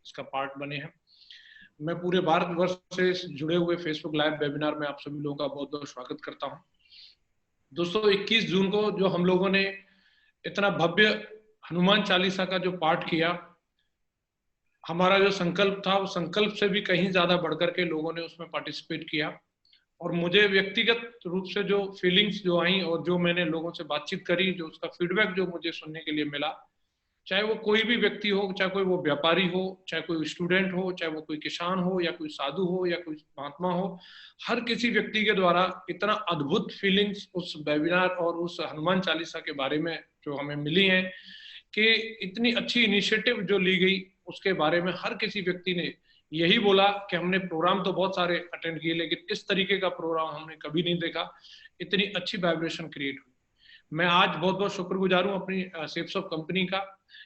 इसका पार्ट बने हैं। मैं पूरे भारतवर्ष से जुड़े हुए फेसबुक लाइव वेबिनार में आप सभी लोगों का बहुत बहुत स्वागत करता हूं। दोस्तों 21 जून को जो हम लोगों ने इतना भव्य हनुमान चालीसा का जो पाठ किया, हमारा जो संकल्प था वो संकल्प से भी कहीं ज्यादा बढ़कर के लोगों ने उसमें पार्टिसिपेट किया। और मुझे व्यक्तिगत रूप से जो फीलिंग्स जो आई और जो मैंने लोगों से बातचीत करी, जो उसका फीडबैक जो मुझे सुनने के लिए मिला, चाहे वो कोई भी व्यक्ति हो, चाहे कोई वो व्यापारी हो, चाहे कोई स्टूडेंट हो, चाहे वो कोई किसान हो या कोई साधु हो या कोई महात्मा हो, हर किसी व्यक्ति के द्वारा इतना अद्भुत फीलिंग्स उस वेबिनार और उस हनुमान चालीसा के बारे में जो हमें मिली हैं कि इतनी अच्छी इनिशिएटिव जो ली गई उसके बारे में हर किसी व्यक्ति ने यही बोला कि हमने प्रोग्राम तो बहुत सारे अटेंड किए लेकिन इस तरीके का प्रोग्राम हमने कभी नहीं देखा, इतनी अच्छी वाइब्रेशन क्रिएट हुई। मैं आज बहुत बहुत शुक्रगुजार हूँ अपनी सेप्स ऑफ कंपनी का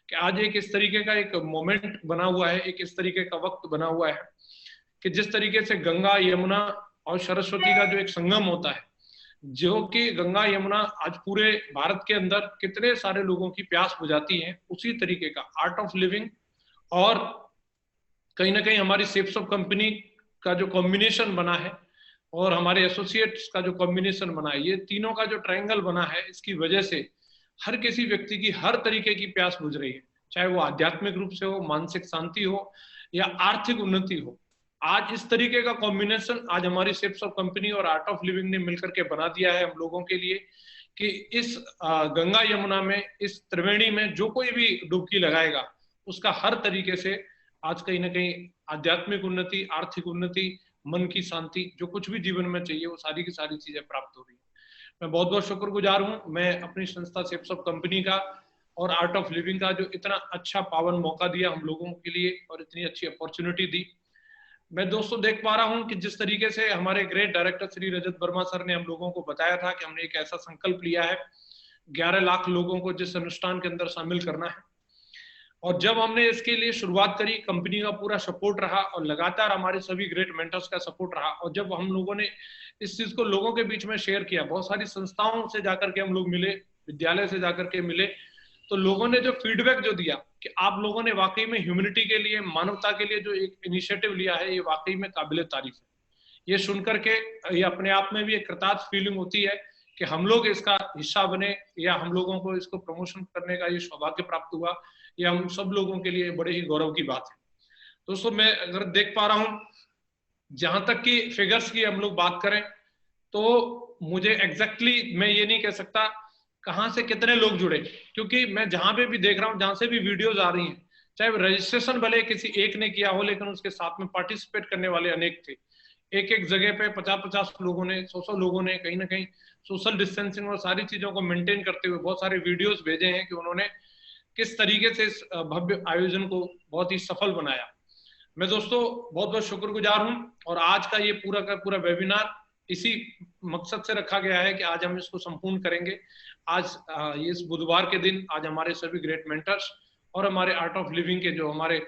कि आज एक इस तरीके का एक मोमेंट बना हुआ है, एक इस तरीके का वक्त बना हुआ है कि जिस तरीके से गंगा यमुना और सरस्वती का जो एक संगम होता है, जो कि गंगा यमुना आज पूरे भारत के अंदर कितने सारे लोगों की प्यास बुझाती है, उसी तरीके का आर्ट ऑफ लिविंग और कहीं ना कहीं हमारी सेप्स ऑफ कंपनी का जो कॉम्बिनेशन बना है और हमारे एसोसिएट्स का जो कॉम्बिनेशन बना है, ये तीनों का जो ट्रायंगल बना है, इसकी वजह से हर किसी व्यक्ति की हर तरीके की प्यास बुझ रही है, चाहे वो आध्यात्मिक रूप से हो, मानसिक शांति हो या आर्थिक उन्नति हो। आज इस तरीके का कॉम्बिनेशन आज हमारी सेप्स ऑफ कंपनी और आर्ट ऑफ लिविंग ने मिलकर के बना दिया है हम लोगों के लिए कि इस गंगा यमुना में, इस त्रिवेणी में जो कोई भी डुबकी लगाएगा उसका हर तरीके से आज कहीं ना कहीं आध्यात्मिक उन्नति, आर्थिक उन्नति, मन की शांति, जो कुछ भी जीवन में चाहिए वो सारी की सारी चीजें प्राप्त हो रही है। मैं बहुत बहुत शुक्रगुजार हूँ मैं अपनी संस्था सेप्स ऑफ कंपनी का और आर्ट ऑफ लिविंग का जो इतना अच्छा पावन मौका दिया हम लोगों के लिए और इतनी अच्छी अपॉर्चुनिटी दी। मैं दोस्तों देख पा रहा हूँ कि जिस तरीके से हमारे ग्रेट डायरेक्टर श्री रजत वर्मा सर ने हम लोगों को बताया था कि हमने एक ऐसा संकल्प लिया है 11 लाख लोगों को जिस अनुष्ठान के अंदर शामिल करना है, और जब हमने इसके लिए शुरुआत करी, कंपनी का पूरा सपोर्ट रहा और लगातार हमारे सभी ग्रेट मेंटर्स का सपोर्ट रहा, और जब हम लोगों ने इस चीज को लोगों के बीच में शेयर किया, बहुत सारी संस्थाओं से जाकर के हम लोग मिले, विद्यालय से जाकर के मिले, तो लोगों ने जो फीडबैक जो दिया कि आप लोगों ने वाकई में ह्यूमैनिटी के लिए, मानवता के लिए जो एक इनिशिएटिव लिया है, ये वाकई में काबिले तारीफ है। ये सुनकर के ये अपने आप में भी एक कृतार्थ फीलिंग होती है कि हम लोग इसका हिस्सा बने या हम लोगों को इसको प्रमोशन करने का ये सौभाग्य प्राप्त हुआ, ये हम सब लोगों के लिए बड़े ही गौरव की बात है। दोस्तों मैं अगर देख पा रहा हूं, जहां तक कि फिगर्स की हम लोग बात करें तो मुझे एग्जैक्टली मैं ये नहीं कह सकता कहां से कितने लोग जुड़े, क्योंकि मैं जहां पे भी देख रहा हूं, जहां से भी वीडियोज आ रही हैं, चाहे रजिस्ट्रेशन भले किसी एक ने किया हो लेकिन उसके साथ में पार्टिसिपेट करने वाले अनेक थे। एक एक जगह पे 50-50 लोगों ने, 100-100 लोगों ने कहीं ना कहीं सोशल डिस्टेंसिंग और सारी चीजों को मेंटेन करते हुए बहुत सारे वीडियोस भेजे हैं कि उन्होंने किस तरीके से इस भव्य आयोजन को बहुत ही सफल बनाया। मैं दोस्तों बहुत बहुत शुक्रगुजार हूं और आज का ये पूरा का पूरा वेबिनार इसी मकसद से रखा गया है कि आज हम इसको संपूर्ण करेंगे। आज ये इस बुधवार के दिन आज हमारे सभी ग्रेट मेंटर्स और हमारे आर्ट ऑफ लिविंग के जो हमारे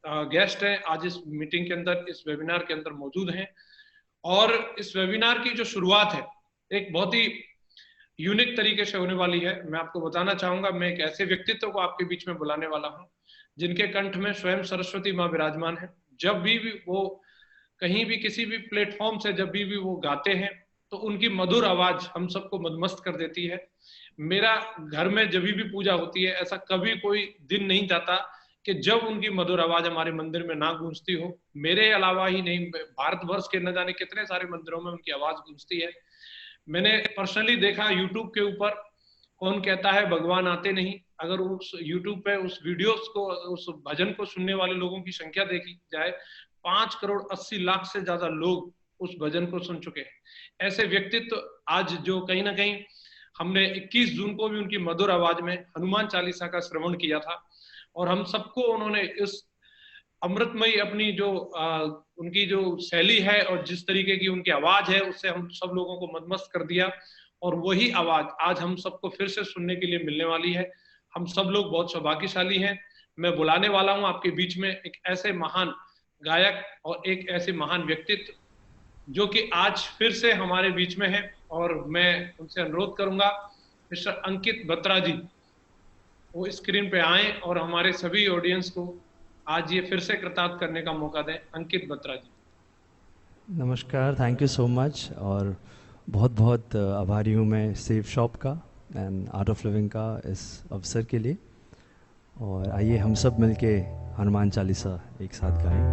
गेस्ट हैं आज इस मीटिंग के अंदर, इस वेबिनार के अंदर मौजूद हैं। और इस वेबिनार की जो शुरुआत है एक बहुत ही यूनिक तरीके से होने वाली है। मैं आपको बताना चाहूंगा, मैं एक ऐसे व्यक्तित्व को आपके बीच में बुलाने वाला हूं जिनके कंठ में स्वयं सरस्वती माँ विराजमान है। जब भी वो कहीं भी किसी भी प्लेटफॉर्म से जब भी वो गाते हैं तो उनकी मधुर आवाज हम सबको मदमस्त कर देती है। मेरा घर में जब भी पूजा होती है, ऐसा कभी कोई दिन नहीं जाता कि जब उनकी मधुर आवाज हमारे मंदिर में ना गूंजती हो। मेरे अलावा ही नहीं, भारतवर्ष के न जाने कितने सारे मंदिरों में उनकी आवाज गूंजती है। मैंने पर्सनली देखा यूट्यूब के ऊपर, कौन कहता है भगवान आते नहीं, अगर उस यूट्यूब पे उस वीडियोस को, उस भजन को सुनने वाले लोगों की संख्या देखी जाए, 5,80,00,000 से ज्यादा लोग उस भजन को सुन चुके हैं। ऐसे व्यक्तित्व आज जो कहीं ना कहीं हमने 21 जून को भी उनकी मधुर आवाज में हनुमान चालीसा का श्रवण किया था और हम सबको उन्होंने इस अमृतमयी अपनी जो उनकी जो शैली है और जिस तरीके की उनकी आवाज है उससे हम सब लोगों को मदमस्त कर दिया। और वही आवाज आज हम सबको फिर से सुनने के लिए मिलने वाली है। हम सब लोग बहुत सौभाग्यशाली हैं। मैं बुलाने वाला हूं आपके बीच में एक ऐसे महान गायक और एक ऐसे महान व्यक्तित्व जो कि आज फिर से हमारे बीच में है, और मैं उनसे अनुरोध करूंगा मिस्टर अंकित बत्रा जी वो स्क्रीन पे आए और हमारे सभी ऑडियंस को आज ये फिर से कृतार्थ करने का मौका दें। अंकित बत्रा जी। नमस्कार, थैंक यू सो मच। और बहुत बहुत आभारी हूँ मैं सेफ शॉप का एंड आर्ट ऑफ लिविंग का इस अवसर के लिए। और आइए हम सब मिलके हनुमान चालीसा एक साथ गाएं।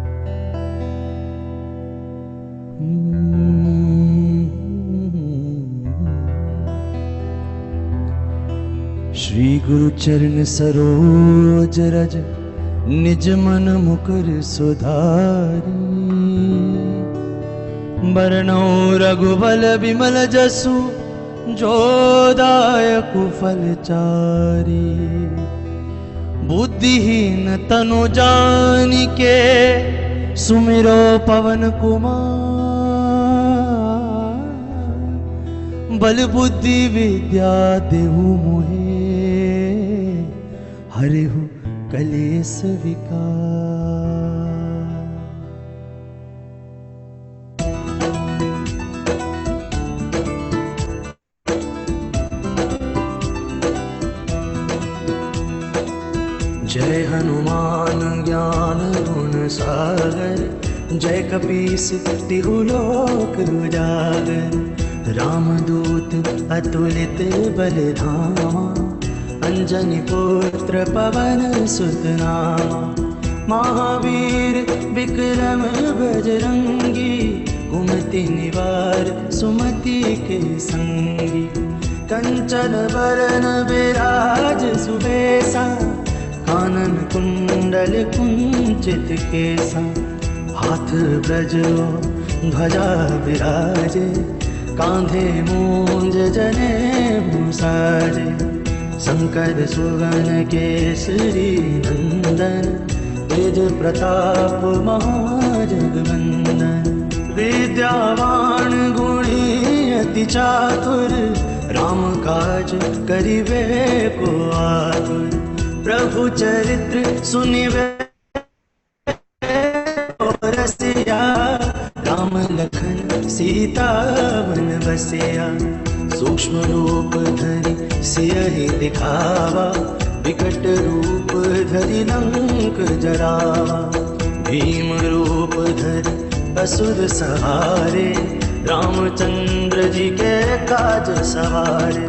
श्री गुरु चरण सरोज रज निज मन मुकुर सुधारी, बरनौ रघुबल बिमल जसु जो दायक फलचारी। बुद्धिहीन तनु जानिके सुमिरो पवन कुमार, बल बुद्धि विद्या देहु मोहे हरिहु कलेस विकार। जय हनुमान ज्ञान गुण सागर, जय कपीस तिहु लोक उजागर। रामदूत अतुलित बल धामा, अंजनी पुत्र पवन सुत नामा। महावीर विक्रम बजरंगी, कुमति निवार सुमति के संगी। कंचन बरन विराज सुबेसा, कानन कुंडल कुंचित केसा। हाथ ब्रजो ध्वजा विराजे, कांधे मूंज जनेऊ साजे। शंकर सुवन केसरी नंदन, तेज प्रताप महाजगवंदन। विद्यावान गुणी अति चातुर, राम काज करिबे को आतुर। प्रभु चरित्र सुनिबे रसिया, राम लखन सीता वन बसिया। सूक्ष्म रूप धरि सियहि दिखावा, विकट रूप धरि लंक जरावा। भीम रूप धरि असुर सहारे, रामचंद्र जी के काज सवारे।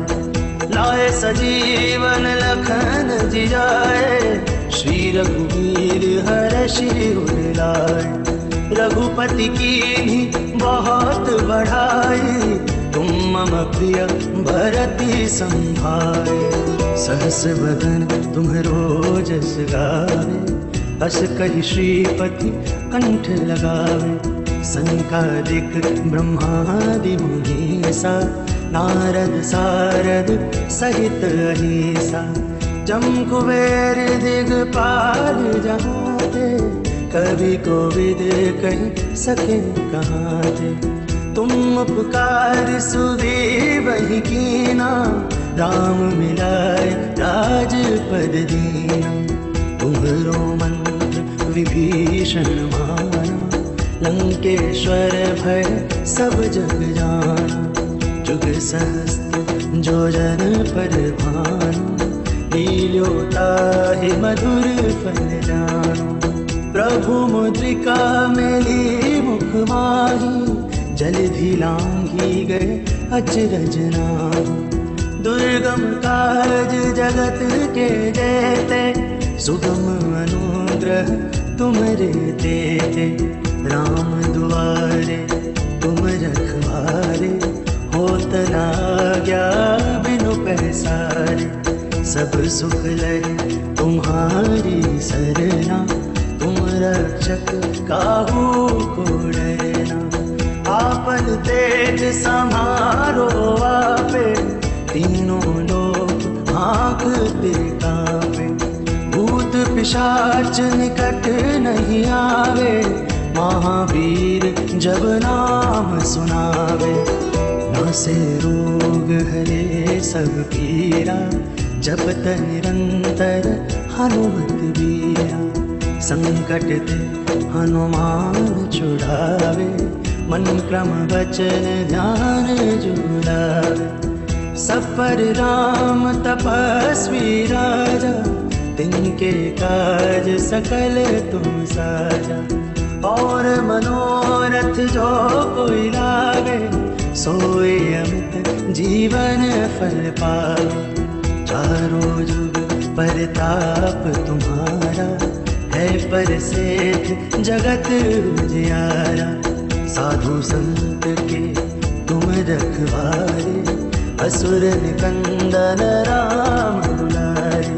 लाए सजीवन लखन जियाए, श्री रघुवीर हरषि उर लाए। रघुपति कीन्ही बहुत बड़ाई, तुम मम प्रिय भरति संभाए। सहस बदन तुम्हरो जस गावे, अस कहि श्रीपति कंठ लगावे। संकादिक ब्रह्मादि मुनीसा, नारद सारद सहित अहिसा। जम कुबेर दिगपाल जहाते, कवि कोविद कहि सके कहाँ थे। तुम उपकार सुग्रीव कीना, राम मिलाए राजपद दीना। तुम्हरो मंत्र विभीषण माना, लंकेश्वर भय सब जग जाना। जुग सहस्त्र जो जन पर भानु, लील्योताहि मधुर फल जानु। प्रभु मुद्रिका मेली मुख माही, जलधि लांघी गए अचरज नाहि। दुर्गम काज जगत के जेते, सुगम अनुग्रह तुमरे तेते। राम दुआरे तुम रखवारे, होत न आज्ञा बिनु पैसारे। सब सुख लहे तुम्हारी सरना, तुम रक्षक काहू को डरना। आपन तेज समारो आपे, तीनों लोक आँखते काँपे। भूत पिशाच निकट नहीं आवे, महावीर जब नाम सुनावे। नासे रोग हरे सब पीरा, जपत निरंतर हनुमत बीरा। संकट ते हनुमान छुड़ावे, मन क्रम वचन ध्यान जुलावे। सब पर राम तपस्वी राजा, तिनके काज सकल तुम साजा। और मनोरथ जो कोई लावे, सोए अमित जीवन फल पावे। चारों जुग परताप तुम्हारा, है पर सेठ जगत उजियारा। साधु संत के तुम रखवारे, असुर निकंदन राम दुलारे।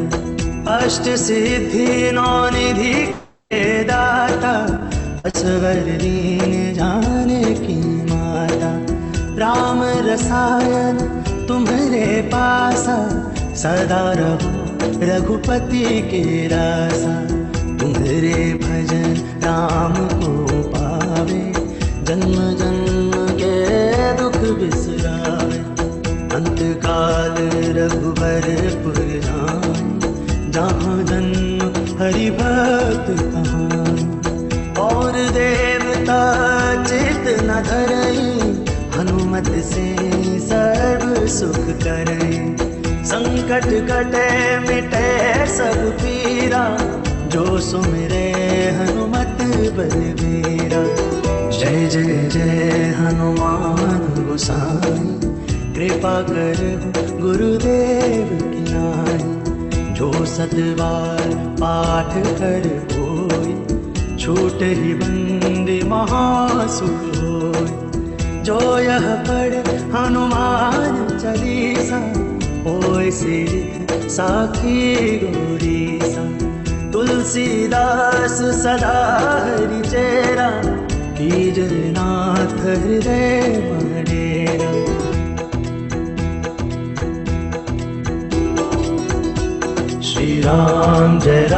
अष्ट सिद्धि नौ निधि के दाता, असवर दीन जानकी माता। राम रसायन तुम्हारे पासा, सदा रहो रघुपति के रासा। तुम्हारे भजन राम को पावे, जन्म जन्म के दुख बिसरावे। अंत काल रघुबरपुर जाई, जहाँ जन्म हरि भक्त कहाई। और देवता चित न धरई, हनुमत से सर्व सुख करई। संकट कटे मिटे सब पीरा, जो सुमिरे हनुमत बलबीरा। जय जय जय हनुमान गोसाई, कृपा कर गुरुदेव की नाई। जो सतबार पाठ कर होई, छूट ही बंदी महासुख होई। जो यह पढ़ हनुमान चालीसा, होय सिद्ध साखी गौरीसा। तुलसीदास सदा हरि चेरा, कीजय नाथ हृदय डेरा। श्री राम जय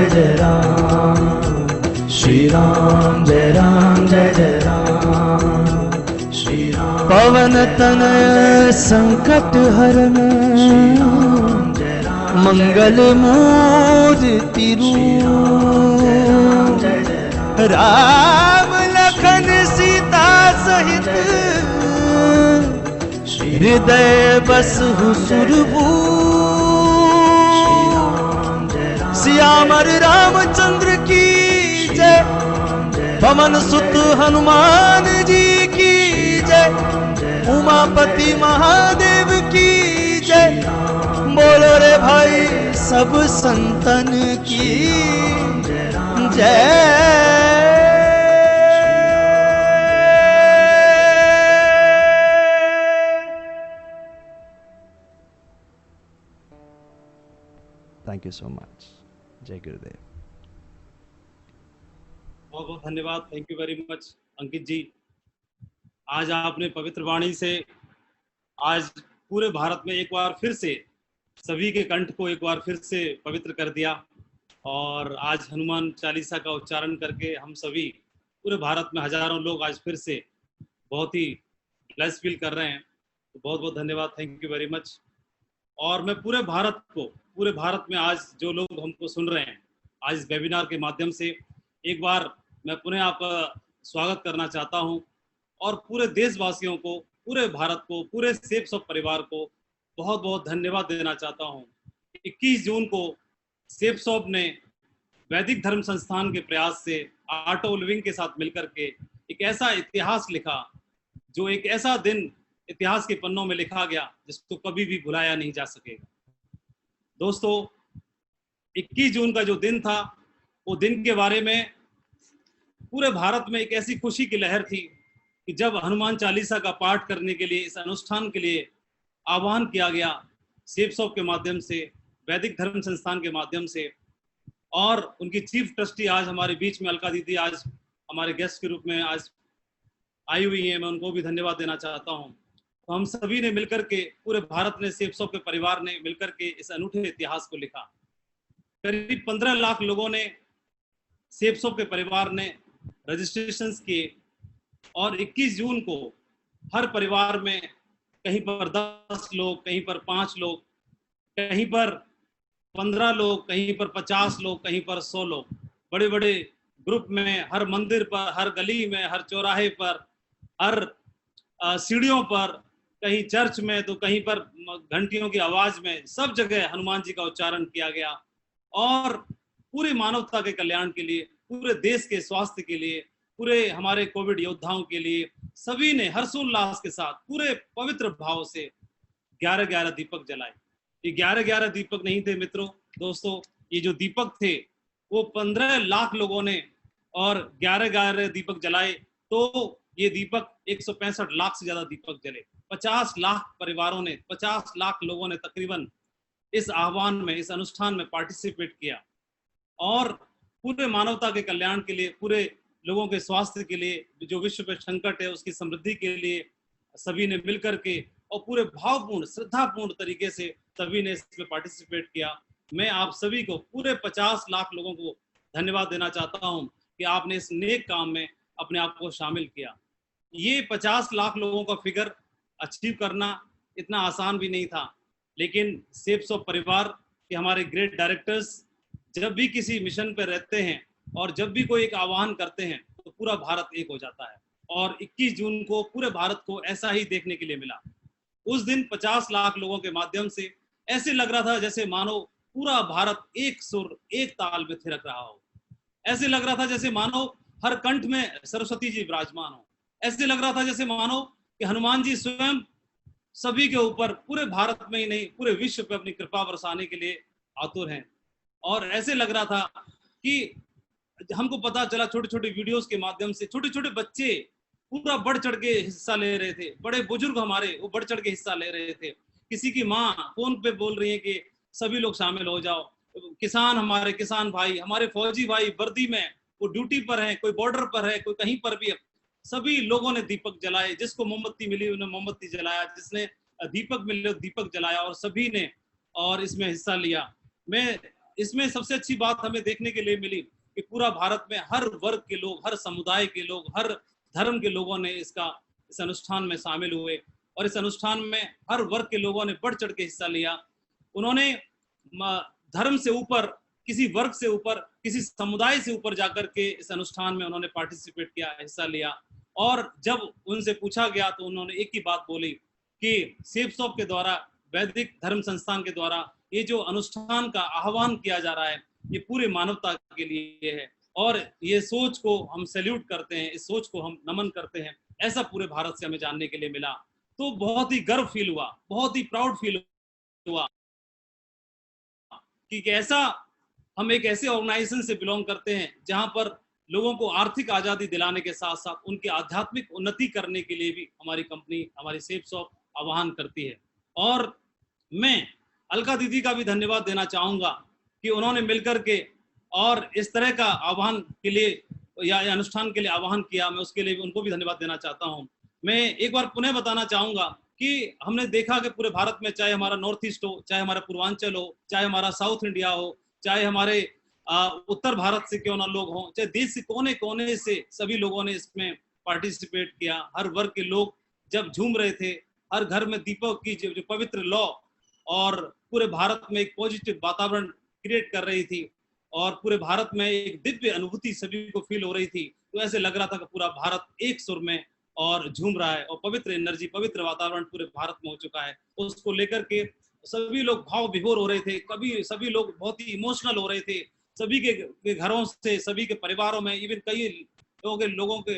जय राम। श्री राम जय जय राम। श्री राम पवन तनय संकट हरन, मंगल मूर्ति रूप। राम लखन सीता सहित, हृदय बसहु सुरभूप। सियावर रामचंद्र की जय, पवन सुत हनुमान जी की जय। उमापति महादेव की जय, बोलो रे भाई सब संतन की जय। Thank you so much. जय गुरुदेव। बहुत बहुत धन्यवाद। थैंक यू वेरी मच अंकित जी। आज आपने पवित्र वाणी से आज पूरे भारत में एक बार फिर से सभी के कंठ को एक बार फिर से पवित्र कर दिया। और आज हनुमान चालीसा का उच्चारण करके हम सभी पूरे भारत में हजारों लोग आज फिर से बहुत ही ब्लेस फील कर रहे हैं। तो बहुत बहुत धन्यवाद। Thank you very much. और मैं पूरे भारत में आज जो लोग हमको सुन रहे हैं आज इस वेबिनार के माध्यम से, एक बार मैं पुनः आपका स्वागत करना चाहता हूं। और पूरे देशवासियों को, पूरे भारत को, पूरे सेफ शॉप परिवार को बहुत बहुत धन्यवाद देना चाहता हूं। 21 जून को सेफ शॉप ने वैदिक धर्म संस्थान के प्रयास से आर्ट ऑफ लिविंग के साथ मिलकर के एक ऐसा इतिहास लिखा, जो एक ऐसा दिन इतिहास के पन्नों में लिखा गया जिसको कभी भी भुलाया नहीं जा सकेगा। दोस्तों, 21 जून का जो दिन था, वो दिन के बारे में पूरे भारत में एक ऐसी खुशी की लहर थी कि जब हनुमान चालीसा का पाठ करने के लिए इस अनुष्ठान के लिए आह्वान किया गया सेफ शॉप के माध्यम से, वैदिक धर्म संस्थान के माध्यम से, और उनकी चीफ ट्रस्टी आज हमारे बीच में अलका दीदी आज हमारे गेस्ट के रूप में आज आई हुई है, मैं उनको भी धन्यवाद देना चाहता हूं। तो हम सभी ने मिलकर के, पूरे भारत ने, सेफ शॉप के परिवार ने मिलकर के इस अनूठे इतिहास को लिखा। करीब 15 लाख लोगों ने, सेफ शॉप के परिवार ने रजिस्ट्रेशंस किए और 21 जून को हर परिवार में कहीं पर 10 लोग, कहीं पर 5 लोग, कहीं पर 15 लोग, कहीं पर 50 लोग, कहीं पर 100 लोग, बड़े बड़े ग्रुप में, हर मंदिर पर, हर गली में, हर चौराहे पर, हर सीढ़ियों पर, कहीं चर्च में तो कहीं पर घंटियों की आवाज में, सब जगह हनुमान जी का उच्चारण किया गया। और पूरी मानवता के कल्याण के लिए, पूरे देश के स्वास्थ्य के लिए, पूरे हमारे कोविड योद्धाओं के लिए सभी ने हर्षोल्लास के साथ पूरे पवित्र भाव से 11-11 दीपक जलाए। ये 11-11 दीपक नहीं थे मित्रों, दोस्तों, ये जो दीपक थे वो 15 लाख लोगों ने और 11-11 दीपक जलाए, तो ये दीपक 165 लाख से ज्यादा दीपक जले। 50 लाख परिवारों ने, 50 लाख लोगों ने तकरीबन इस आह्वान में, इस अनुष्ठान में पार्टिसिपेट किया और पूरे मानवता के कल्याण के लिए, पूरे लोगों के स्वास्थ्य के लिए, जो विश्व पे संकट है उसकी समृद्धि के लिए सभी ने मिलकर के और पूरे भावपूर्ण, श्रद्धापूर्ण तरीके से सभी ने इसमें पार्टिसिपेट किया। मैं आप सभी को, पूरे 50 लाख लोगों को धन्यवाद देना चाहता हूं कि आपने इस नेक काम में अपने आप को शामिल किया। ये 50 लाख लोगों का फिगर अचीव करना इतना आसान भी नहीं था, लेकिन सेव्स ऑफ परिवार के हमारे ग्रेट डायरेक्टर्स जब भी किसी मिशन पर रहते हैं और जब भी कोई एक आह्वान करते हैं तो पूरा भारत एक हो जाता है। और 21 जून को पूरे भारत को ऐसा ही देखने के लिए मिला। उस दिन 50 लाख लोगों के माध्यम से ऐसे लग रहा था जैसे मानो पूरा भारत एक सुर, एक ताल में थिरक रहा हो। ऐसे लग रहा था जैसे मानो हर कंठ में सरस्वती जी विराजमान हो। ऐसे लग रहा था जैसे मानो कि हनुमान जी स्वयं सभी के ऊपर, पूरे भारत में ही नहीं पूरे विश्व पे अपनी कृपा बरसाने के लिए आतुर हैं। और ऐसे लग रहा था कि हमको पता चला छोटे छोटे वीडियोस के माध्यम से, छोटे छोटे बच्चे पूरा बढ़ चढ़ के हिस्सा ले रहे थे, बड़े बुजुर्ग हमारे वो बढ़ चढ़ के हिस्सा ले रहे थे। किसी की माँ फोन पे बोल रही है कि सभी लोग शामिल हो जाओ। किसान, हमारे किसान भाई, हमारे फौजी भाई वर्दी में वो ड्यूटी पर है, कोई बॉर्डर पर है, कोई कहीं पर भी है, सभी लोगों ने दीपक जलाए। जिसको मोमबत्ती मिली उन्होंने मोमबत्ती जलाया, जिसने दीपक मिले दीपक जलाया और सभी ने और इसमें हिस्सा लिया। मैं इसमें सबसे अच्छी बात हमें देखने के लिए मिली कि पूरा भारत में हर वर्ग के लोग, हर समुदाय के लोग, हर धर्म के लोगों ने इस अनुष्ठान में शामिल हुए और इस अनुष्ठान में हर वर्ग के लोगों ने बढ़ चढ़ के हिस्सा लिया। उन्होंने धर्म से ऊपर, किसी वर्ग से ऊपर, किसी समुदाय से ऊपर जाकर के इस अनुष्ठान में उन्होंने पार्टिसिपेट किया, हिस्सा लिया। और जब उनसे पूछा गया तो उन्होंने एक ही बात बोली कि सेव्स ऑफ के द्वारा, वैदिक धर्म संस्थान के द्वारा ये जो अनुष्ठान का आह्वान किया जा रहा है ये पूरे मानवता के लिए है और ये सोच को हम सैल्यूट करते हैं, इस सोच को हम नमन करते हैं। ऐसा पूरे भारत से हमें जानने के लिए मिला, तो बहुत ही गर्व फील हुआ, बहुत ही प्राउड फील हुआ कि ऐसा हम एक ऐसे ऑर्गेनाइजेशन से बिलोंग करते हैं जहां पर लोगों को आर्थिक आजादी दिलाने के साथ साथ उनकी आध्यात्मिक उन्नति करने के लिए भी हमारी कंपनी, हमारी सेव्स ऑफ आह्वान करती है। और मैं अलका दीदी का भी धन्यवाद देना चाहूंगा कि उन्होंने मिलकर के और इस तरह का आह्वान के लिए या अनुष्ठान के लिए आह्वान किया। मैं उसके लिए भी उनको भी धन्यवाद देना चाहता हूं। मैं एक बार पुनः बताना चाहूंगा कि हमने देखा कि पूरे भारत में, चाहे हमारा नॉर्थ ईस्ट हो, चाहे हमारा पूर्वांचल हो, चाहे हमारा साउथ इंडिया हो, चाहे हमारे उत्तर भारत से क्यों ना लोग हों, चाहे देश के कोने कोने से सभी लोगों ने इसमें पार्टिसिपेट किया। हर वर्ग के लोग जब झूम रहे थे, हर घर में दीपक की जो पवित्र लौ और पूरे भारत में एक पॉजिटिव वातावरण क्रिएट कर रही थी और पूरे भारत में एक दिव्य अनुभूति सभी को फील हो रही थी। तो ऐसे लग रहा था कि पूरा भारत एक सुर में और झूम रहा है और पवित्र एनर्जी, पवित्र वातावरण पूरे भारत में हो चुका है। उसको लेकर के सभी लोग भाव विभोर हो रहे थे, कभी सभी लोग बहुत ही इमोशनल हो रहे थे। सभी के घरों से, सभी के परिवारों में, इवन कई लोगों के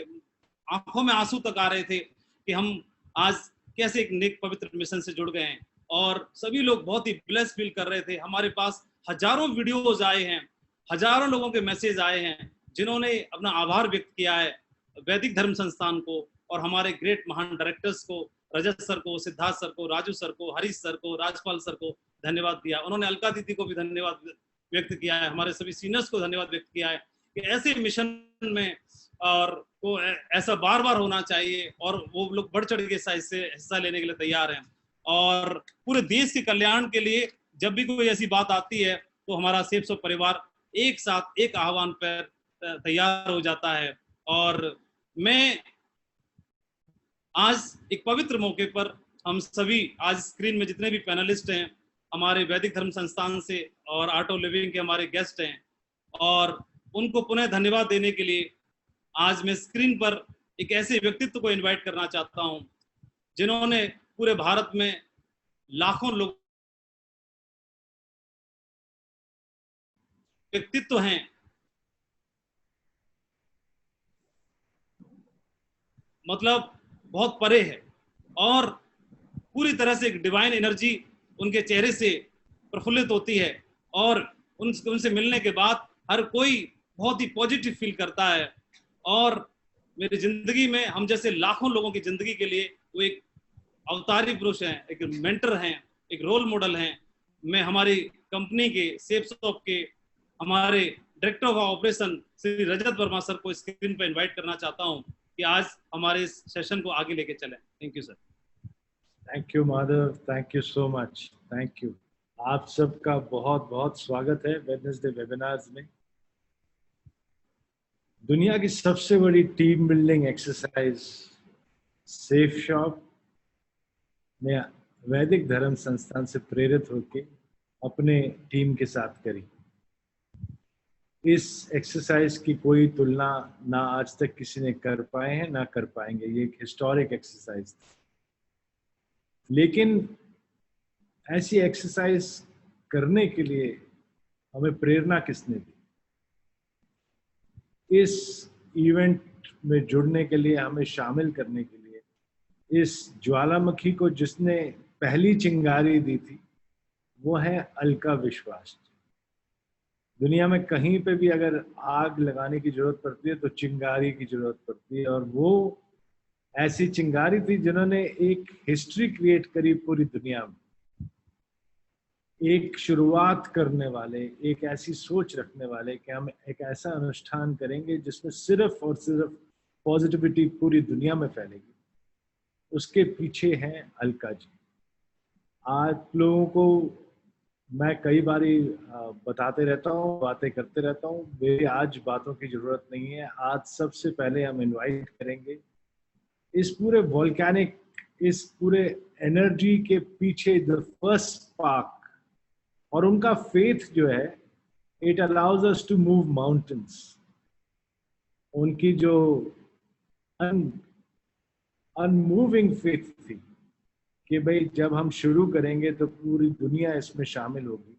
आंखों में आंसू तक आ रहे थे कि हम आज कैसे एक नेक पवित्र मिशन से जुड़ गए हैं। और सभी लोग बहुत ही ब्लेस फील कर रहे थे। हमारे पास हजारों वीडियोज आए हैं, हजारों लोगों के मैसेज आए हैं जिन्होंने अपना आभार व्यक्त किया है वैदिक धर्म संस्थान को और हमारे ग्रेट महान डायरेक्टर्स को, रजत सर को, सिद्धार्थ सर को, राजू सर को, हरीश सर को, राजपाल सर को धन्यवाद दिया। उन्होंने अलका दीदी को भी धन्यवाद व्यक्त किया है, हमारे सभी सीनियर्स को धन्यवाद व्यक्त किया है कि ऐसे मिशन में और को ऐसा बार बार होना चाहिए और वो लोग बढ़ चढ़ के हिस्सा लेने के लिए तैयार हैं। और पूरे देश के कल्याण के लिए जब भी कोई ऐसी बात आती है तो हमारा सेव्स ऑफ परिवार एक साथ एक आह्वान पर तैयार हो जाता है। और मैं आज एक पवित्र मौके पर हम सभी, आज स्क्रीन में जितने भी पैनलिस्ट हैं हमारे वैदिक धर्म संस्थान से और आर्ट ऑफ लिविंग के हमारे गेस्ट हैं, और उनको पुनः धन्यवाद देने के लिए आज मैं स्क्रीन पर एक ऐसे व्यक्तित्व को इनवाइट करना चाहता हूं जिन्होंने पूरे भारत में लाखों लोग व्यक्तित्व हैं, मतलब बहुत परे है, और पूरी तरह से एक डिवाइन एनर्जी उनके चेहरे से प्रफुल्लित होती है, और उनसे मिलने के बाद हर कोई बहुत ही पॉजिटिव फील करता है। और मेरी जिंदगी में हम जैसे लाखों लोगों की जिंदगी के लिए वो एक अवतारी पुरुष हैं, एक मेंटर हैं, एक रोल मॉडल हैं। मैं हमारी कंपनी के सेफ शॉप के हमारे director of operation Shri Rajat Verma sir को स्क्रीन पर इनवाइट करना चाहता हूं कि आज हमारे इस सेशन को आगे लेके चलें। Thank you sir. Thank you Madhav, thank you so much, thank you. आप सबका बहुत बहुत स्वागत है वेडनेसडे वेबिनार्स में। दुनिया की सबसे बड़ी team building exercise safe shop ने वैदिक धर्म संस्थान से प्रेरित होकर अपने टीम के साथ करी। इस एक्सरसाइज की कोई तुलना ना आज तक किसी ने कर पाए हैं ना कर पाएंगे। ये एक हिस्टोरिक एक्सरसाइज थी, लेकिन ऐसी एक्सरसाइज करने के लिए हमें प्रेरणा किसने दी? इस इवेंट में जुड़ने के लिए, हमें शामिल करने के लिए, इस ज्वालामुखी को जिसने पहली चिंगारी दी थी वो है अलका विश्वास। दुनिया में कहीं पे भी अगर आग लगाने की जरूरत पड़ती है तो चिंगारी की जरूरत पड़ती है, और वो ऐसी चिंगारी थी जिन्होंने एक हिस्ट्री क्रिएट करी पूरी दुनिया में। एक शुरुआत करने वाले, एक ऐसी सोच रखने वाले कि हम एक ऐसा अनुष्ठान करेंगे जिसमें सिर्फ और सिर्फ पॉजिटिविटी पूरी दुनिया में फैलेगी। उसके पीछे हैं अलका जी। आप लोगों को मैं कई बारी बताते रहता हूँ, बातें करते रहता हूँ, मेरी आज बातों की जरूरत नहीं है। आज सबसे पहले हम इनवाइट करेंगे इस पूरे वोल्केनिक, इस पूरे एनर्जी के पीछे द फर्स्ट स्पार्क, और उनका फेथ जो है, it allows us to move mountains. उनकी जो अनमूविंग फेथ थी कि भाई जब हम शुरू करेंगे तो पूरी दुनिया इसमें शामिल होगी।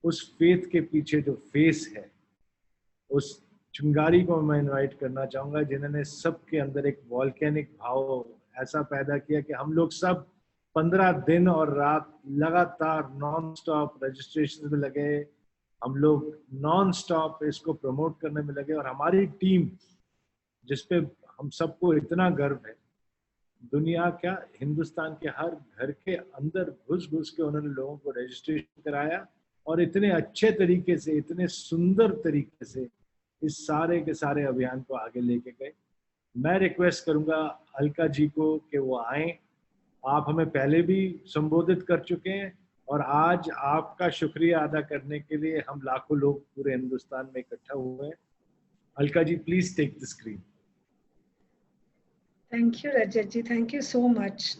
उस फेथ के पीछे जो फेस है, उस चिंगारी को मैं इनवाइट करना चाहूँगा जिन्होंने सबके अंदर एक वॉल्केनिक भाव ऐसा पैदा किया कि हम लोग सब 15 दिन और रात लगातार नॉन स्टॉप रजिस्ट्रेशन में लगे, हम लोग नॉन स्टॉप इसको प्रमोट करने में लगे। और हमारी टीम जिसपे हम सबको इतना गर्व है, दुनिया क्या हिंदुस्तान के हर घर के अंदर घुस घुस के उन्होंने लोगों को रजिस्ट्रेशन कराया, और इतने अच्छे तरीके से, इतने सुंदर तरीके से इस सारे के सारे अभियान को आगे लेके गए। मैं रिक्वेस्ट करूंगा अलका जी को कि वो आए। आप हमें पहले भी संबोधित कर चुके हैं, और आज आपका शुक्रिया अदा करने के लिए हम लाखों लोग पूरे हिंदुस्तान में इकट्ठा हुए हैं। Alka ji, please take the screen. Thank you Rajat ji, thank you so much.